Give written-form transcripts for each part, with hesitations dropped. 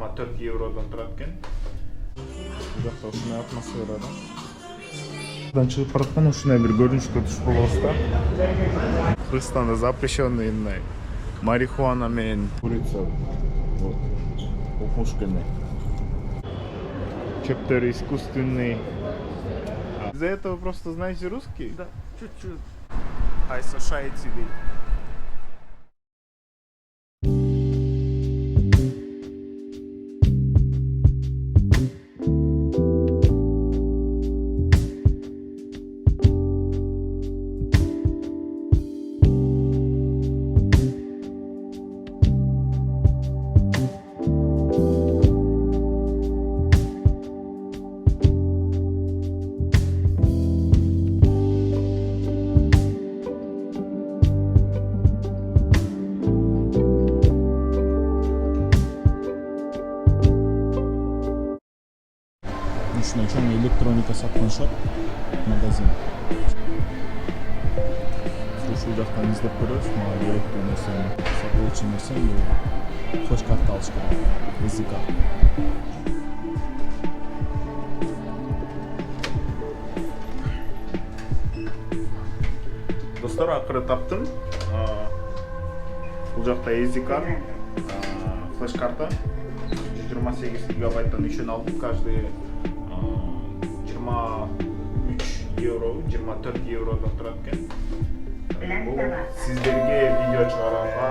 24 евродон турат экен. Бул жакта ушундай атмосфера да. Buradan çıkıp бараткан ушундай бир көрүнүшкө туш болобуз да. Кыргызстанда запрещенный марихуана менен курица. Вот. Опушками. Чөптөр искусственный. Из-за этого просто знаете русский? Да, чуть-чуть. High society. Ушундай чоң электроника саткан магазин. Ушул жактан издеп көрөбүз, мага керектүү нерсени, сатылуучу нерсени флеш карта алыш керек. Языка. Достор, акыры таптым. Бул жакта SD card, флеш карта 28 гигабайттан 3 алдым. Каждый 23 евро, 24 евродон турат экен. Бул сиздерге видео чыгарганга,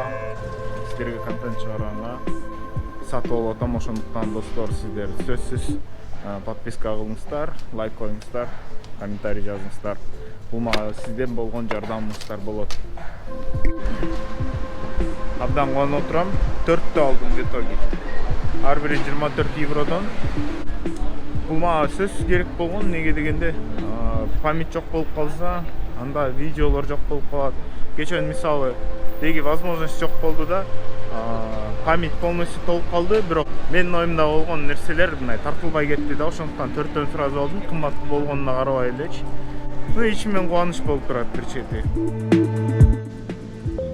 сиздерге контент чыгарганга сатып алып атам. Ошондуктан достор, сиздер сөзсүз подписка кылыңыздар, лайк коюңуздар, комментарий жазыңыздар. Бул мага сизден болгон жардамыңыздар болот. Абдан кубанып отурам. 4тө алдым в итоге. Ар бири 24 евродон. Бул мага сөзсүз керек болгон. Неге дегенде, память жок болуп калса, анда видеолор жок болуп калат. Кечен мисалы, деги возможность жок болду да, память полностью толуп калды, бирок менин оюмда болгон нерселер мындай тартылбай кетти да. Ошондуктан 4төн сразу алдым. Кымбат болгонуна карабай элечи. Ну, ичимен кубаныч болуп турат бир чети.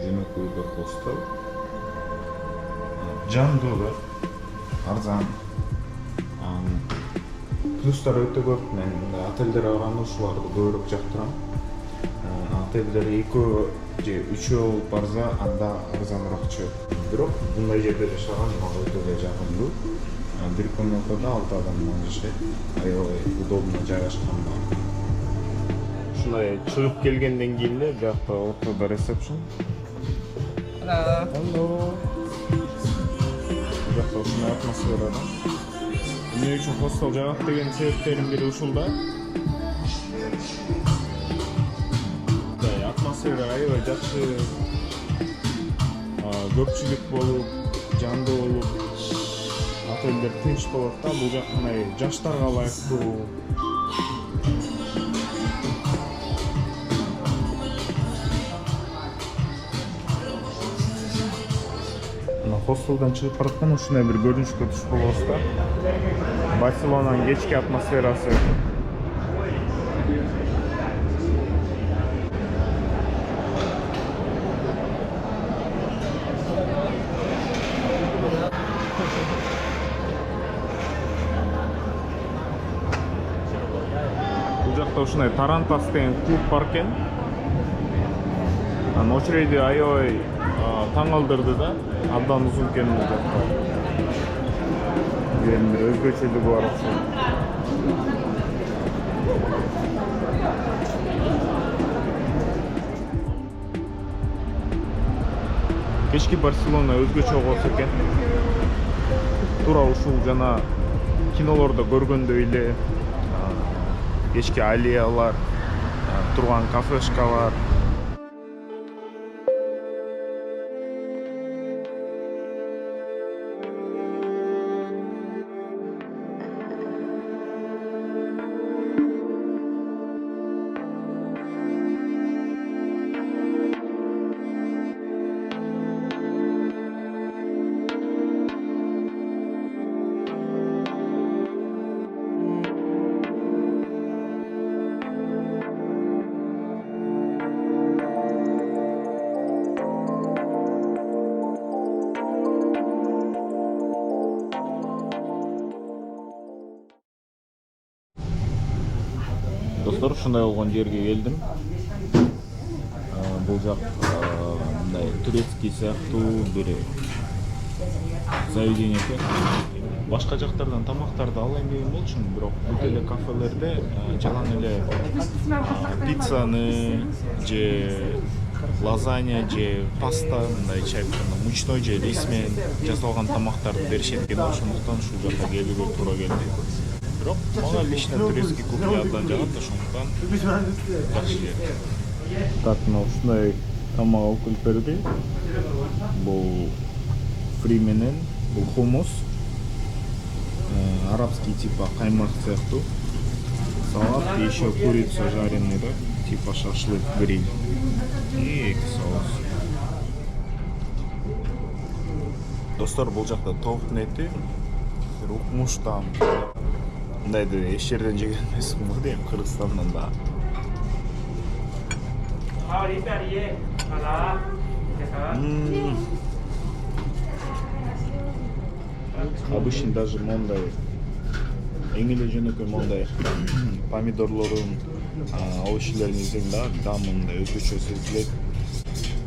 Жөнөкөй үйдөр хостел. Жандуу да, арзан. Плюстары өтө көп. Мен отелдер арканда ушуларды көбүрөөк жактырам. Отелдер 2 же 3 болуп барса, анда арзаныраак чыгат. Бирок мындай жерде жашаган мага өтө эле жагымдуу. Бир комнатада 6 адам жашайт. Аябай удобно жайгашкан. Ушундай чыгып келгенден кийин эле биякта ортодо ресепшн. Hello. Биякта ушундай атмосфера да. Эмне үчүн хостел жагат деген себептердин бири ушул да. Атмосфера аябай жакшы. Көпчүлүк болуп, жандуу болуп, отелдер тынч болот да. Бул жак мындай жаштарга ылайыктуу. Хостелдан чыгып бараткан ушундай бир көрүнүшкө туш болобуз да. Барселонанын кечки атмосферасы. Бул жакта ушундай Тарантас деген клуб бар экен. Очереди аябай таң алдырды да. Абдан узун экен бул жакта. Бир өзгөчөлүгү бар окшойт. Кечки Барселона өзгөчө болсо экен. Туура ушул жана кинолордо көргөндөй эле кечки аллеялар, турган кафешкалар. Достор, ушундай болгон жерге келдим. Бул жак мындай турецкий сыяктуу бир заведение экен. Башка жактардан тамактарды алайын деген болчумун, бирок бут эле кафелерде жалаң эле пиццаны же лазанья же паста, мындай чайканда мучной же рис менен жасалган тамактарды беришет экен. Ошондуктан ушул жакка келүүгө туура келди. Бирок мага лично турецкий кухня абдан жагат, ошондуктан жакшы жер. Так, ушундай тамак алып келип берди. Бул фри менен, бул хумус. Арабский типа каймак сыяктуу. Салат и еще курица жареная, да? Типа шашлык, гриль. И соус. Достор, бул жакта топтун эти укмуштан мындайды эч жерден жеген эмесмин го дейм, Кыргызстандан да. Обычно даже мондай эң эле жөнөкөй мондай помидорлорун, овощлерин жесең да мындай өзгөчө сезилет.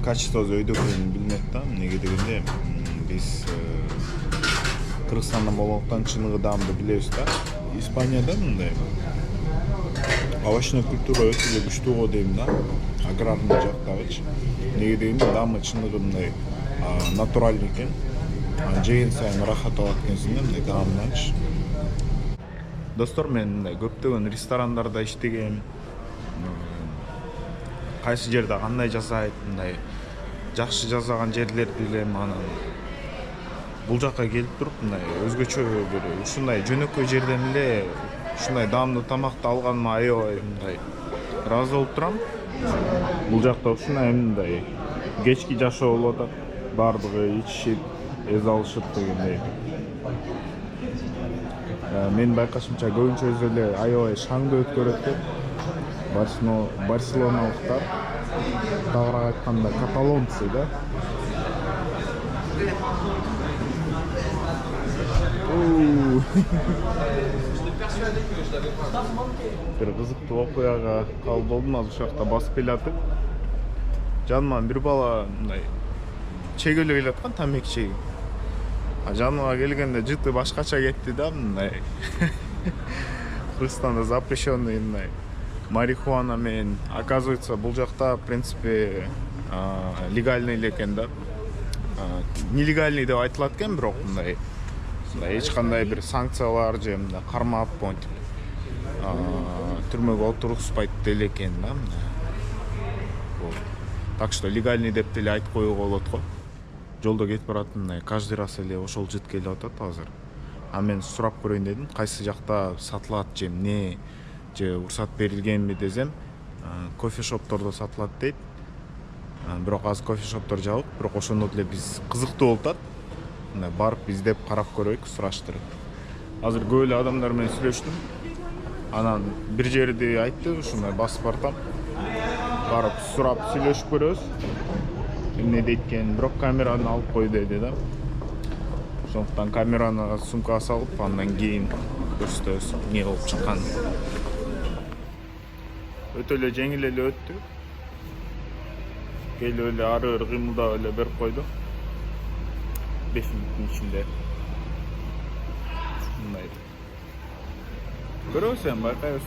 Качествосу өйдө экенин билинет да. Эмнеге дегенде биз Кыргызстандан болгондуктан чыныгы даамды билебиз да. Испанияда мындай овощной культура өтө эле күчтүү го дейм да. Аграрный жактагычы. Эмнеге дегенде даамы чыныгы мындай натуральный экен. Жеген сайын рахат алат экенсиң да, мындай даамданчы. Достор, мен мындай көптөгөн ресторандарда иштегем. Кайсы жерде кандай жасайт, мындай жакшы жасаган жерлерди билем. Анан бул жакка келип туруп мындай өзгөчө бир ушундай жөнөкөй жерден эле ушундай даамдуу тамакты алганыма аябай мындай ыраазы болуп турам. Бул жакта ушундай мындай кечки жашоо болуп атат. Бардыгы ичишип, эз алышып дегендей. Мен байкашымча көбүнчө өзү эле аябай шаңды өткөрөт деп. Барселоналыктар, тагыраак айтканда каталонцы да. Бир кызыктуу окуяга кабыл болдум. Азыр ушул жакта басып келатып, жаныма бир бала мындай чегөлө келаткан, тамеки чеги. Жаныма келгенде жыты башкача кетти да, мындай. Кыргызстанда запрещенный мындай марихуана менен, оказывается, бул жакта в принципе легальный эле экен да. Нелегальный деп айтылат экен, бирок мындай эч кандай бир санкциялар же мындай кармап монтип түрмөгө отургузбайт деле экен да. Так что легальный деп деле айтып коюуга болот го. Жолдо кетип баратым, мындай каждый раз эле ошол жыт келип атат азыр. Мен сурап көрөйүн дедим, кайсы жакта сатылат же эмне, же уруксат берилгенби десем, кофе-шоптордо сатылат дейт. Бирок азыр кофе-шоптор жабык, бирок ошондо деле биз кызыктуу болуп атат. Мындай барып издеп карап көрөйүк, сураштырып. Азыр көп эле адамдар менен сүйлөштүм. Анан бир жерди айтты, ушундай басып бартам. Барып сурап сүйлөшүп көрөбүз. Эмне дейт экен, бирок камераны алып кой деди да. Ошондуктан камераны сумкага салып, андан кийин көрсөтөбүз эмне болуп чыкканын. Өтө эле жеңил эле өттү. Келип эле ары бир кыймылдап эле берип койду. 5 мүнөттүн ичинде. Мындай. Көрөбүз эми, байкайбыз.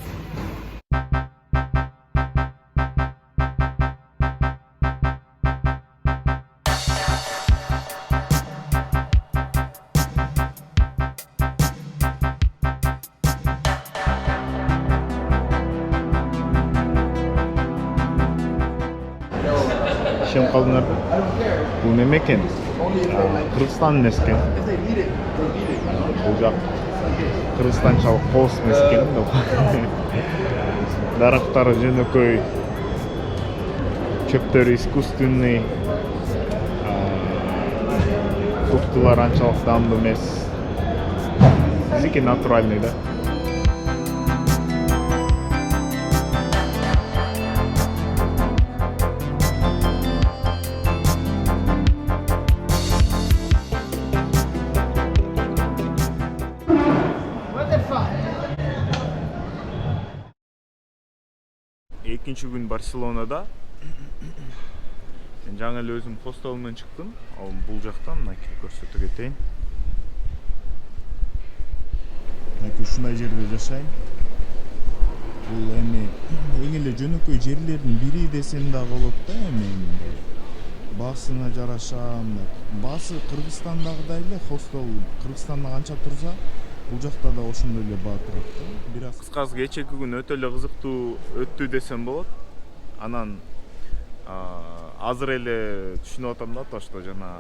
Ишем калдыңар. Бул неме экен? Кыргызстан эмес экен. Бул жак кыргызстанчалык коос эмес экен. Дарактары жөнөкөй, чөптөрү искусственный, фруктылар анчалык даамдуу эмес. Биздики натуральный да. экинчи күн Барселонада. Мен жаңы эле өзүм хостелден чыктым. Ал бул жактан мынакей көрсөтө кетейин. Мынакей ушундай жерде жашайм. Бул эми эң эле жөнөкөй жерлердин бири десем да болот да, эми баасына жараша, баасы Кыргызстандагыдай эле хостел Кыргызстанда канча турса, бул жакта да ошондой эле баа турат да. Бирок Кыскасы кечээки күн өтө эле кызыктуу өттү десем болот. Анан азыр эле түшүнүп атам да, то что жана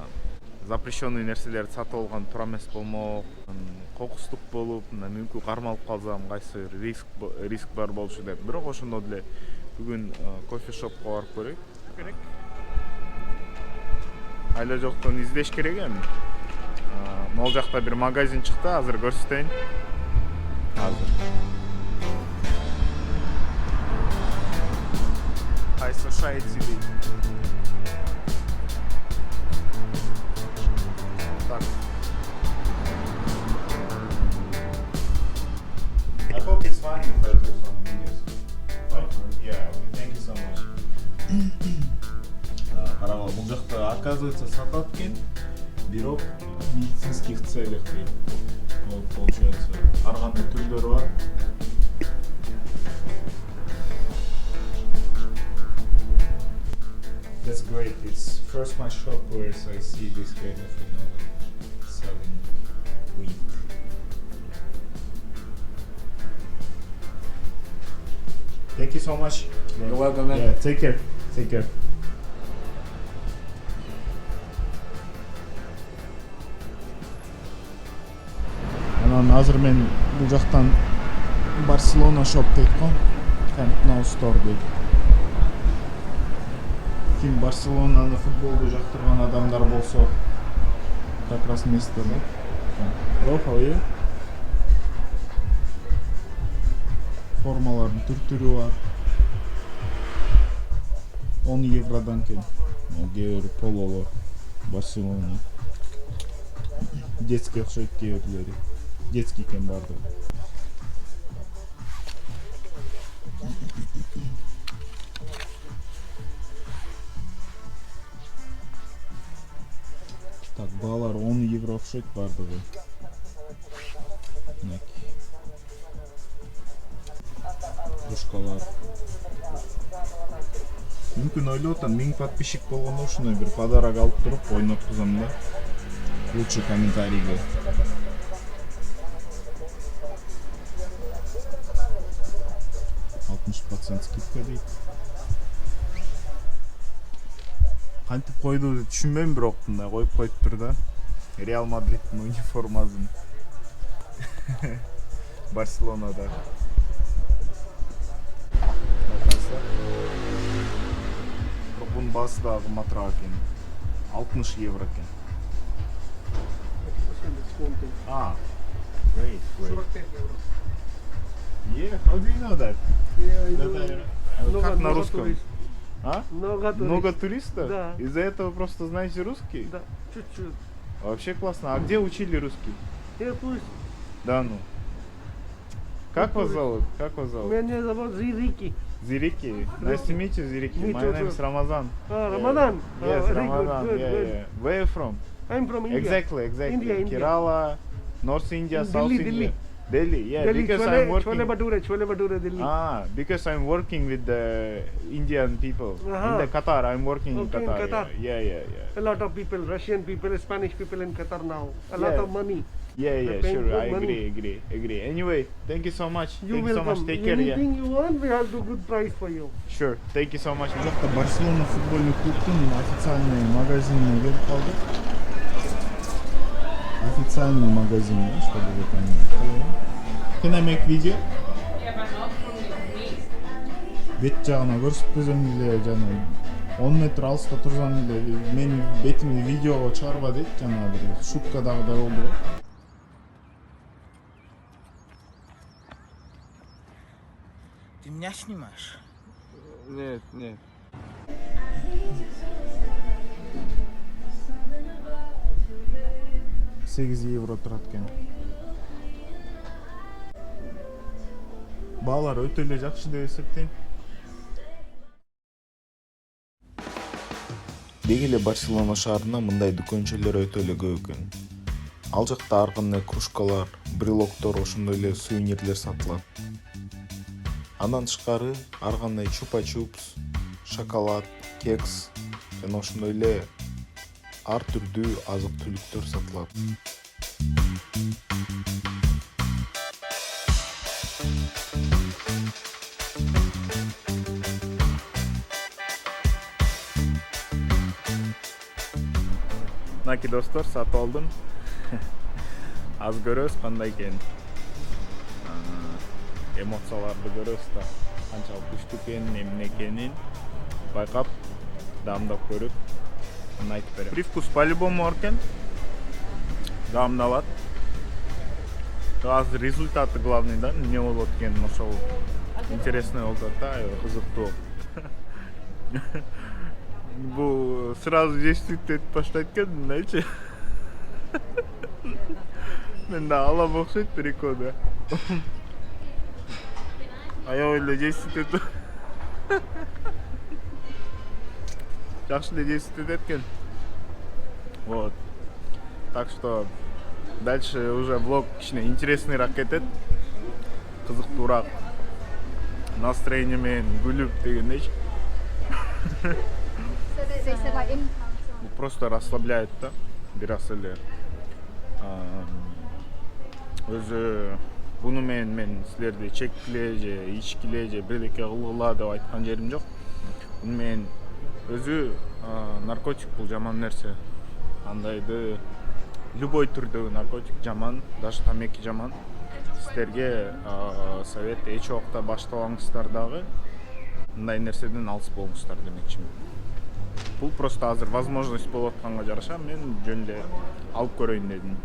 запрещенный нерселерди сатып алган туура эмес болмок, кокустук болуп, мүмкүн кармалып калсам кайсы риск бар болчу деп. Бирок ошондо деле бүгүн кофе шопко барып көрөйк. Айла жоктон издеш керек эми. Могул жакта бир магазин чыкты, азыр көрсөтөйүн. Азыр. Кайсы шайцы дейт. Так. I hope it's fine if I do some videos. Yeah, thank you so much. Карабал, бул жакта оказывается сатат экен, бирок медицинских целях дейт. Вот получается, ар кандай түрлөрү бар. That's great. It's first my shop where I see this kind of, selling weed. Thank you so much. You're welcome, man. Yeah, take care. Take care. Анан азыр мен бул жактан Барселона shop дейт го. Camp Nou store дейт. Ким Барселонаны футболду жактырган адамдар болсо, как раз место, да? Hello, how are you? Формалардын түр-түрү бар. 10 евродан кен. Кээ бир пололор Барселона. Детский окшойт кээ бирлери. Детский кен барды. Так, баалар 10 евро окшойт бардыгы. Мынакей. Кружкалар. Мүмкүн ойлоп атам, 1000 подписчик болгондо ушундай бир подарок алып туруп ойноткузам да. Лучший комментарийге. Скидка дейт. Кантип койду түшүнбөйм, бирок мындай коюп коюптур да. Реал Мадридтин униформасын. Барселонада. Бунун баасы да кымбатыраак экен. 60 евро экен. Great. 45 евро. Yeah, how do you know that? Как на русском? А? Много туристов? Да. Из-за этого просто знаете русский? Да, чуть-чуть. Вообще классно. А где учили русский? Я пусть. Да ну. Как вас зовут? Как вас зовут? Меня зовут Зирики. Ziriki. Nice to meet you, Ziriki. Me My too, name is too. Ramazan. Ramadan. Yes, Very Ramadan. Good, Yeah, good. yeah. Where are you from? I'm from India. Exactly. India. Kerala, North India, South Delhi, India. Delhi, yeah. Delhi, Because chole, I'm working. chole bhature, Delhi. Because I'm working with the Indian people in the Qatar. I'm working Okay, in in Qatar. Qatar. Yeah. A lot of people, Russian people, Spanish people in Qatar now. A lot Yeah. of money. Yeah, They're paying sure. good I money. agree. Anyway, thank you so much. You Thank you so welcome. much. Take care. Yeah. Anything you want, we have do good price for you. Sure. Thank you so much. бул жакта Барселона футбольный клубдун официальный магазинине келип калдык. Официальный магазин, чтобы вы поняли. Can I make video? Yeah, but not from me. Бет жагына көрсөтпөсөм эле жана 10 метр алыста турсам эле менин бетимди видеого чыгарба дейт, жана бир шуткадагыдай болду го. Ты меня снимаешь? Нет. 8 евро турат экен. Баалар өтө эле жакшы деп эсептейм. деги эле Барселона шаарында мындай дүкөнчөлөр өтө эле көп экен. Ал жакта ар кандай кружкалар, брелоктор, ошондой эле сувенирлер сатылат. Андан тышкары ар кандай чупа-чупс, шоколад, кекс жана ошондой эле ар түрдүү азык-түлүктөр сатылат. Мынакей достор, сатып алдым. Аз көрөбүз кандай экенин. Эмоцияларды көрөбүз да. Канчалык күчтүү экенин, эмне экенин байкап, даамдап көрүп, аны айтып берем. Привкус по-любому бар экен. Даамдалат. Азыр результаты главный да, эмне болот экенин ошол интересный болуп атат да, кызыктуу. Бу сразу действовать этип баштайт экен, мындайчы. Мен да алам окшойт бир-экөө да. Аябай эле действовать этип. Жакшы эле действовать этет экен. Вот. Так что дальше уже влог кичине интересныйраак кетет. Кызыктуураак. Настроение менен күлүп дегендейчи. Просто расслабляет да, бир аз эле. Өзү буну мен силерди чеккиле же ичкиле же бирдеке кылгыла деп айткан жерим жок. Буну мен өзү наркотик бул жаман нерсе. Андайды любой түрдөгү наркотик жаман, даже тамеки жаман. Силерге совет эч убакта баштабаңыздар дагы мындай нерседен алыс болуңуздар демекчимин. Бул просто азыр возможность болуп атканга жараша мен жөн эле алып көрөйүн дедим.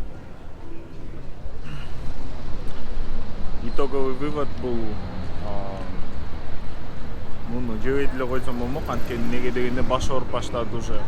Итоговый вывод бул муну жебей деле койсом болмок, анткени неге дегенде баш ооруп баштады уже.